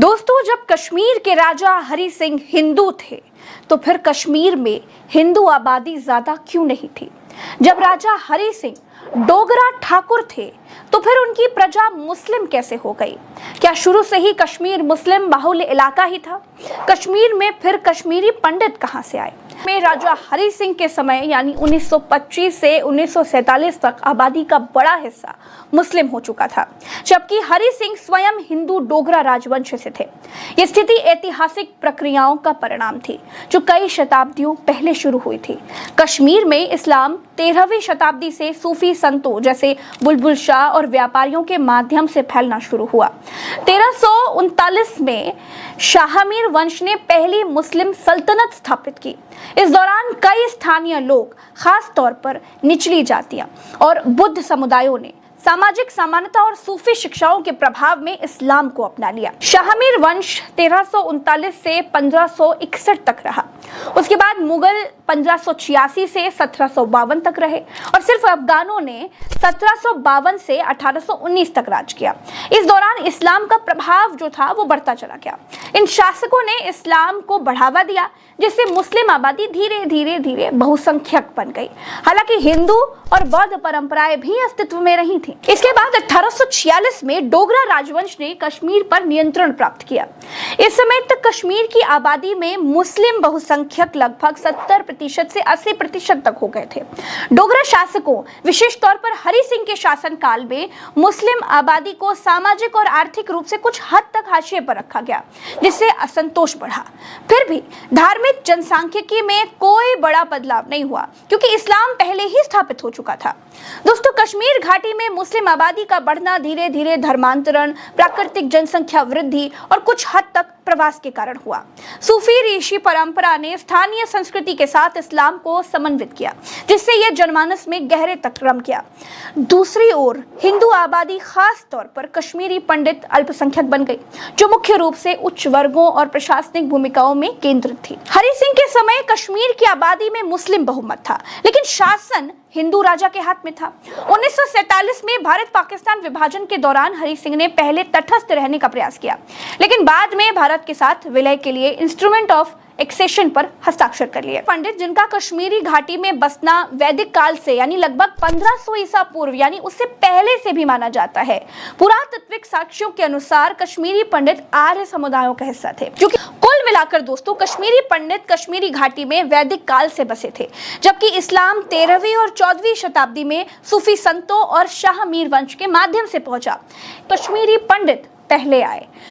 दोस्तों, जब कश्मीर के राजा हरि सिंह हिंदू थे तो फिर कश्मीर में हिंदू आबादी ज्यादा क्यों नहीं थी। जब राजा हरि सिंह डोगरा ठाकुर थे तो फिर उनकी प्रजा मुस्लिम कैसे हो गई। क्या शुरू से ही कश्मीर मुस्लिम बाहुल्य इलाका ही था। कश्मीर में फिर कश्मीरी पंडित कहां से आए। में राजा हरि सिंह के समय यानी 1925 से 1947 तक आबादी का बड़ा हिस्सा मुस्लिम हो चुका था, जबकि हरि सिंह स्वयं हिंदू डोगरा राजवंश से थे। ये स्थिति ऐतिहासिक प्रक्रियाओं का परिणाम थी जो कई शताब्दियों पहले शुरू हुई थी। कश्मीर में इस्लाम 13वीं शताब्दी से सूफी संतों जैसे बुलबुल शाह और व्यापारियों के माध्यम से फैलना शुरू हुआ। 1339 में शाहमीर वंश ने पहली मुस्लिम सल्तनत स्थापित की। इस दौरान कई स्थानीय लोग, खास तौर पर निचली जातियां और बुद्ध समुदायों ने सामाजिक समानता और सूफी शिक्षाओं के प्रभाव में इस्लाम को अपना लिया। शाहमीर वंश 1339 से 1561 तक रहा। उसके बाद मुगल 1586 से 1752 तक रहे और सिर्फ अफगानों ने 1752 से 1819 तक राज किया। इस दौरान इस्लाम का प्रभाव जो था वो बढ़ता चला गया। इन शासकों ने इस्लाम को बढ़ावा दिया, जिससे मुस्लिम आबादी धीरे धीरे बहुसंख्यक बन गई। हालांकि हिंदू और बौद्ध परंपराएं भी अस्तित्व में रही थी। इसके बाद 1846 में डोगरा राजवंश ने कश्मीर पर नियंत्रण प्राप्त किया। इस समय तक कश्मीर की आबादी में मुस्लिम बहुसंख्यक लगभग 70% से 80% तक हो गए थे। डोगरा शासकों, विशेष तौर पर हरि सिंह के शासनकाल में मुस्लिम आबादी को सामाजिक और आर्थिक रूप से कुछ हद तक हाशिए पर रखा गया, जिससे असंतोष बढ़ा। फिर भी धार्मिक जनसांख्यिकी में कोई बड़ा बदलाव नहीं हुआ, क्योंकि इस्लाम पहले ही स्थापित हो चुका था। दोस्तों, कश्मीर घाटी में मुस्लिम आबादी का बढ़ना धीरे धीरे धर्मांतरण, प्राकृतिक जनसंख्या वृद्धि और कुछ हद तक प्रवास के कारण हुआ। सूफी ऋषि परंपरा ने स्थानीय संस्कृति के साथ इस्लाम को समन्वित किया, जिससे यह जनमानस में गहरे तक रम गया। दूसरी ओर हिंदू आबादी, खास तौर पर कश्मीरी पंडित, अल्पसंख्यक बन गई, जो मुख्य रूप से उच्च वर्गों और प्रशासनिक भूमिकाओं में केंद्रित थी। हरि सिंह के समय कश्मीर की आबादी में मुस्लिम बहुमत था, लेकिन शासन हिंदू राजा के हाथ में था। 1947 में भारत पाकिस्तान विभाजन के दौरान हरि सिंह ने पहले तटस्थ रहने का प्रयास किया, लेकिन बाद में भारत के साथ विलय के लिए इंस्ट्रूमेंट ऑफ एक्सेशन पर हस्ताक्षर कर लिए। पंडित, जिनका कश्मीरी घाटी में बसना वैदिक काल से यानी लगभग 1500 ईसा पूर्व यानी उससे पहले से भी माना जाता है। पुरातात्विक साक्ष्यों के अनुसार कश्मीरी पंडित आर्य समुदायों का हिस्सा थे। क्योंकि कुल मिलाकर दोस्तों, कश्मीरी पंडित कश्मीरी घाटी में वैदिक काल से बसे थे, जबकि इस्लाम 13वीं और 14वीं शताब्दी में सूफी संतों और शाहमीर वंश के माध्यम से पहुंचा। कश्मीरी पंडित पहले आए।